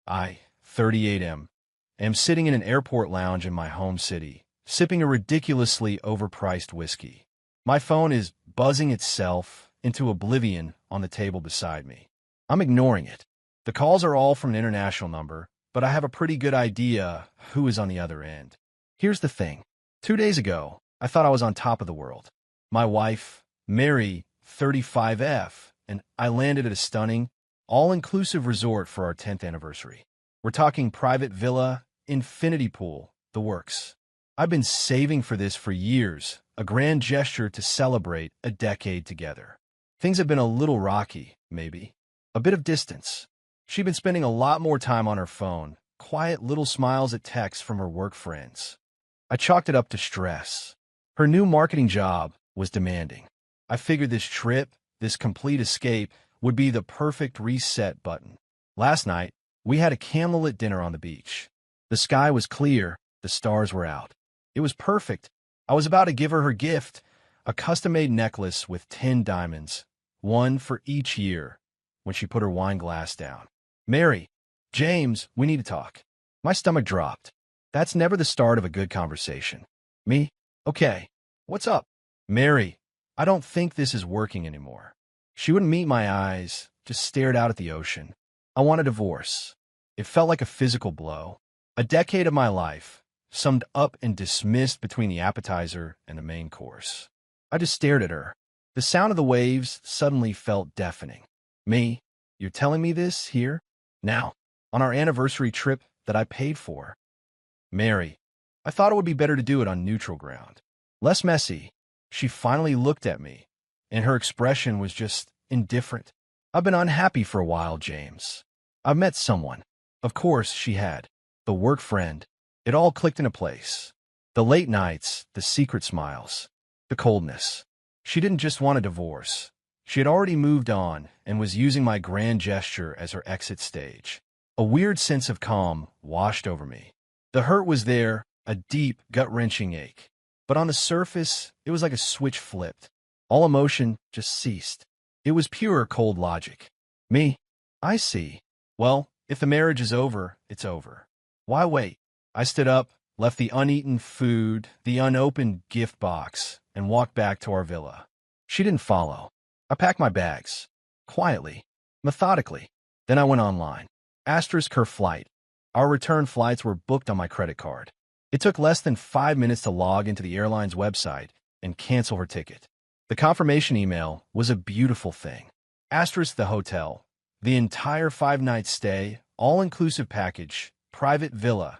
I, 38 am sitting in an airport lounge in my home city, sipping a ridiculously overpriced whiskey. My phone is buzzing itself into oblivion on the table beside me. I'm ignoring it. The calls are all from an international number, but I have a pretty good idea who is on the other end. Here's the thing. 2 days ago, I thought I was on top of the world. My wife, Mary, 35F, and I landed at a stunning, all-inclusive resort for our 10th anniversary. We're talking private villa, infinity pool, the works. I've been saving for this for years, a grand gesture to celebrate a decade together. Things have been a little rocky, maybe. A bit of distance. She'd been spending a lot more time on her phone, quiet little smiles at texts from her work friends. I chalked it up to stress. Her new marketing job was demanding. I figured this trip, this complete escape, would be the perfect reset button. Last night, we had a candlelit dinner on the beach. The sky was clear, the stars were out. It was perfect. I was about to give her gift, a custom-made necklace with 10 diamonds, one for each year, when she put her wine glass down. Mary, James, we need to talk. My stomach dropped. That's never the start of a good conversation. Me? Okay. What's up? Mary, I don't think this is working anymore. She wouldn't meet my eyes, just stared out at the ocean. I want a divorce. It felt like a physical blow. A decade of my life, summed up and dismissed between the appetizer and the main course. I just stared at her. The sound of the waves suddenly felt deafening. Me? You're telling me this here? Now? On our anniversary trip that I paid for? Mary, I thought it would be better to do it on neutral ground. Less messy. She finally looked at me, and her expression was just indifferent. I've been unhappy for a while, James. I've met someone. Of course, she had. The work friend. It all clicked into place. The late nights, the secret smiles, the coldness. She didn't just want a divorce. She had already moved on and was using my grand gesture as her exit stage. A weird sense of calm washed over me. The hurt was there, a deep, gut-wrenching ache. But on the surface, it was like a switch flipped. All emotion just ceased. It was pure cold logic. Me? I see. Well, if the marriage is over, it's over. Why wait? I stood up, left the uneaten food, the unopened gift box, and walked back to our villa. She didn't follow. I packed my bags. Quietly. Methodically. Then I went online. Asterisk her flight. Our return flights were booked on my credit card. It took less than 5 minutes to log into the airline's website and cancel her ticket. The confirmation email was a beautiful thing. Asterisk the hotel. The entire 5-night stay, all-inclusive package, private villa.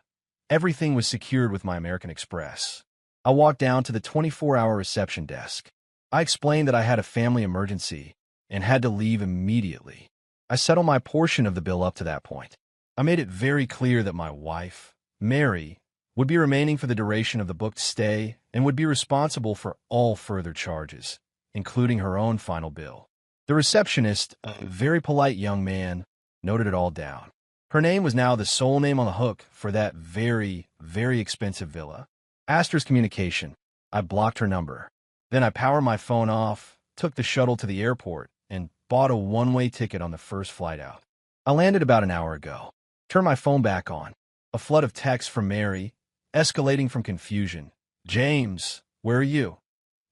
Everything was secured with my American Express. I walked down to the 24-hour reception desk. I explained that I had a family emergency and had to leave immediately. I settled my portion of the bill up to that point. I made it very clear that my wife, Mary, would be remaining for the duration of the booked stay and would be responsible for all further charges, including her own final bill. The receptionist, a very polite young man, noted it all down. Her name was now the sole name on the hook for that very, very expensive villa. Asterisk communication. I blocked her number. Then I powered my phone off, took the shuttle to the airport, and bought a one-way ticket on the first flight out. I landed about an hour ago. Turned my phone back on. A flood of texts from Mary, escalating from confusion. James, where are you?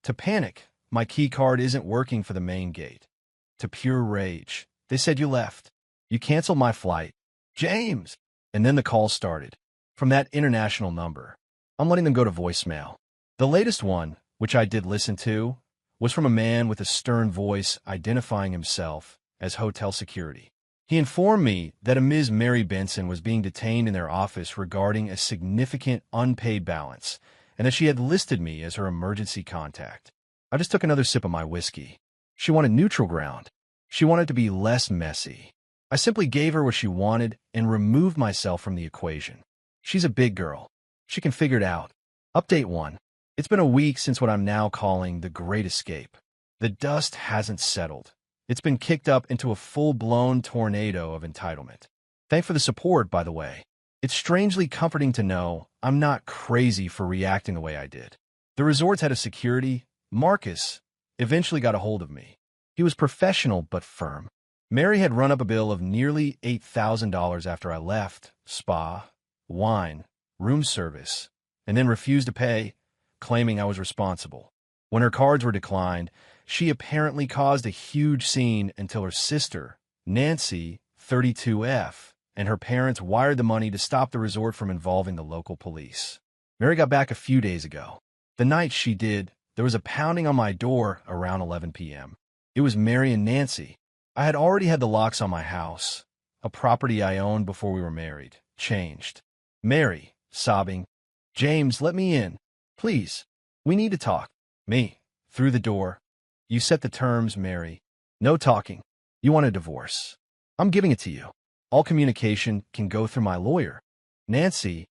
To panic. My key card isn't working for the main gate. To pure rage. They said you left. You canceled my flight. James! And then the call started. From that international number. I'm letting them go to voicemail. The latest one, which I did listen to, was from a man with a stern voice identifying himself as hotel security. He informed me that a Ms. Mary Benson was being detained in their office regarding a significant unpaid balance, and that she had listed me as her emergency contact. I just took another sip of my whiskey. She wanted neutral ground. She wanted to be less messy. I simply gave her what she wanted and removed myself from the equation. She's a big girl. She can figure it out. Update 1. It's been a week since what I'm now calling the Great Escape. The dust hasn't settled. It's been kicked up into a full-blown tornado of entitlement. Thanks for the support, by the way. It's strangely comforting to know I'm not crazy for reacting the way I did. The resort's head of security, Marcus, eventually got a hold of me. He was professional but firm. Mary had run up a bill of nearly $8,000 after I left, spa, wine, room service, and then refused to pay, claiming I was responsible. When her cards were declined, she apparently caused a huge scene until her sister, Nancy, 32F, and her parents wired the money to stop the resort from involving the local police. Mary got back a few days ago. The night she did, there was a pounding on my door around 11 p.m. It was Mary and Nancy. I had already had the locks on my house, a property I owned before we were married, changed. Mary, sobbing, "James, let me in. Please. We need to talk." Me, through the door. "You set the terms, Mary. No talking. You want a divorce. I'm giving it to you. All communication can go through my lawyer." Nancy,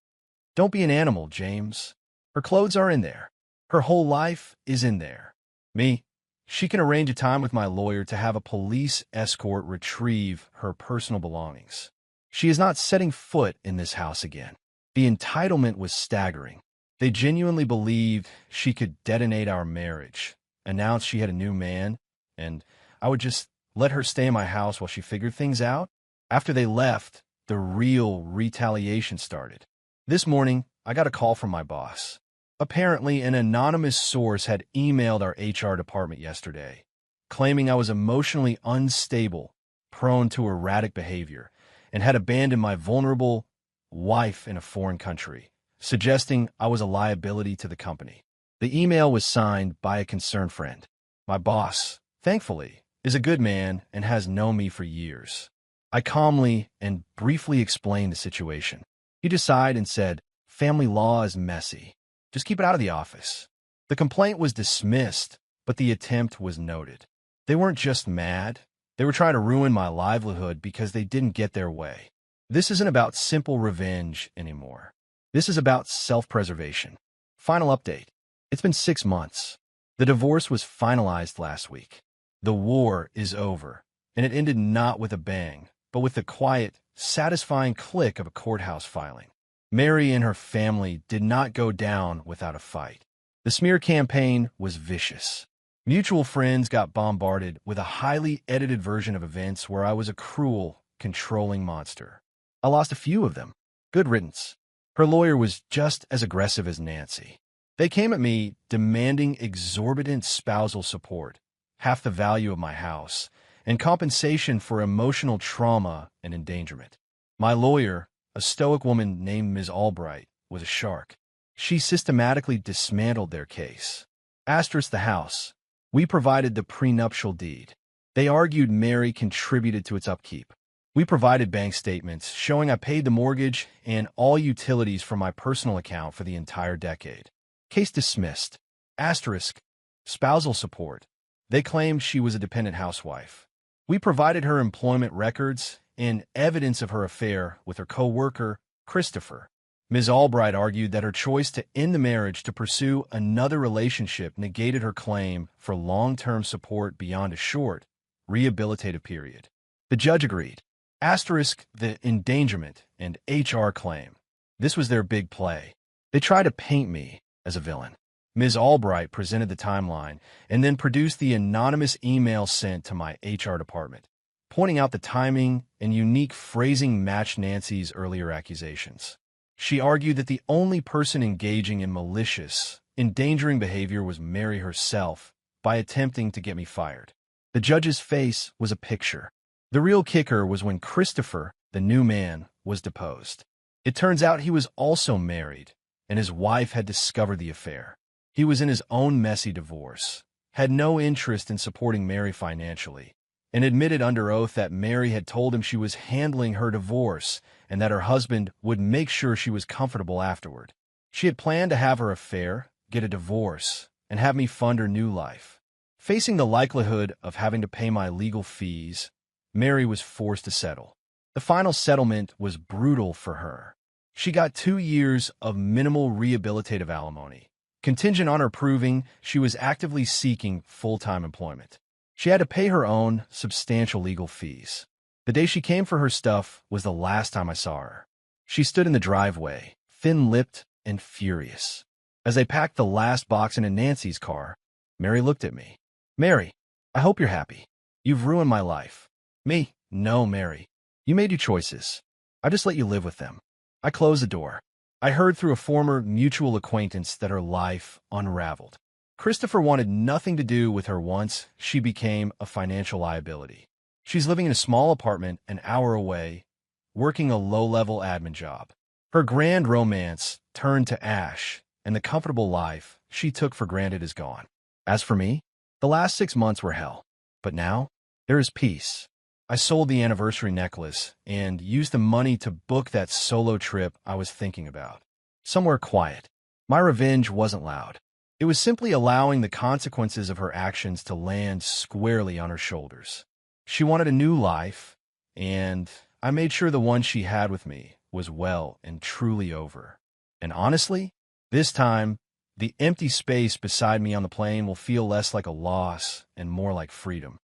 "Don't be an animal, James. Her clothes are in there. Her whole life is in there." Me, "She can arrange a time with my lawyer to have a police escort retrieve her personal belongings. She is not setting foot in this house again." The entitlement was staggering. They genuinely believed she could detonate our marriage, announce she had a new man, and I would just let her stay in my house while she figured things out. After they left, the real retaliation started. This morning, I got a call from my boss. Apparently, an anonymous source had emailed our HR department yesterday, claiming I was emotionally unstable, prone to erratic behavior, and had abandoned my vulnerable wife in a foreign country, suggesting I was a liability to the company. The email was signed by a concerned friend. My boss, thankfully, is a good man and has known me for years. I calmly and briefly explained the situation. He just sighed and said, "Family law is messy. Just keep it out of the office." The complaint was dismissed, but the attempt was noted. They weren't just mad. They were trying to ruin my livelihood because they didn't get their way. This isn't about simple revenge anymore. This is about self-preservation. Final update. It's been 6 months. The divorce was finalized last week. The war is over, and it ended not with a bang, but with the quiet, satisfying click of a courthouse filing. Mary and her family did not go down without a fight. The smear campaign was vicious. Mutual friends got bombarded with a highly edited version of events where I was a cruel, controlling monster. I lost a few of them. Good riddance. Her lawyer was just as aggressive as Nancy. They came at me demanding exorbitant spousal support, half the value of my house, and compensation for emotional trauma and endangerment. My lawyer, a stoic woman named Ms. Albright, was a shark. She systematically dismantled their case. Asterisk the house. We provided the prenuptial deed. They argued Mary contributed to its upkeep. We provided bank statements showing I paid the mortgage and all utilities from my personal account for the entire decade. Case dismissed. Asterisk. Spousal support. They claimed she was a dependent housewife. We provided her employment records and evidence of her affair with her co-worker, Christopher. Ms. Albright argued that her choice to end the marriage to pursue another relationship negated her claim for long-term support beyond a short, rehabilitative period. The judge agreed. Asterisk the endangerment and HR claim. This was their big play. They tried to paint me as a villain. Ms. Albright presented the timeline and then produced the anonymous email sent to my HR department, pointing out the timing and unique phrasing matched Nancy's earlier accusations. She argued that the only person engaging in malicious, endangering behavior was Mary herself by attempting to get me fired. The judge's face was a picture. The real kicker was when Christopher, the new man, was deposed. It turns out he was also married, and his wife had discovered the affair. He was in his own messy divorce, had no interest in supporting Mary financially, and admitted under oath that Mary had told him she was handling her divorce and that her husband would make sure she was comfortable afterward. She had planned to have her affair, get a divorce, and have me fund her new life. Facing the likelihood of having to pay my legal fees, Mary was forced to settle. The final settlement was brutal for her. She got 2 years of minimal rehabilitative alimony, contingent on her proving she was actively seeking full-time employment. She had to pay her own substantial legal fees. The day she came for her stuff was the last time I saw her. She stood in the driveway, thin-lipped and furious. As they packed the last box into Nancy's car, Mary looked at me. "Mary, I hope you're happy. You've ruined my life." Me? No, Mary. You made your choices. I just let you live with them. I closed the door. I heard through a former mutual acquaintance that her life unraveled. Christopher wanted nothing to do with her once she became a financial liability. She's living in a small apartment an hour away, working a low-level admin job. Her grand romance turned to ash, and the comfortable life she took for granted is gone. As for me, the last 6 months were hell. But now, there is peace. I sold the anniversary necklace and used the money to book that solo trip I was thinking about. Somewhere quiet. My revenge wasn't loud. It was simply allowing the consequences of her actions to land squarely on her shoulders. She wanted a new life, and I made sure the one she had with me was well and truly over. And honestly, this time, the empty space beside me on the plane will feel less like a loss and more like freedom.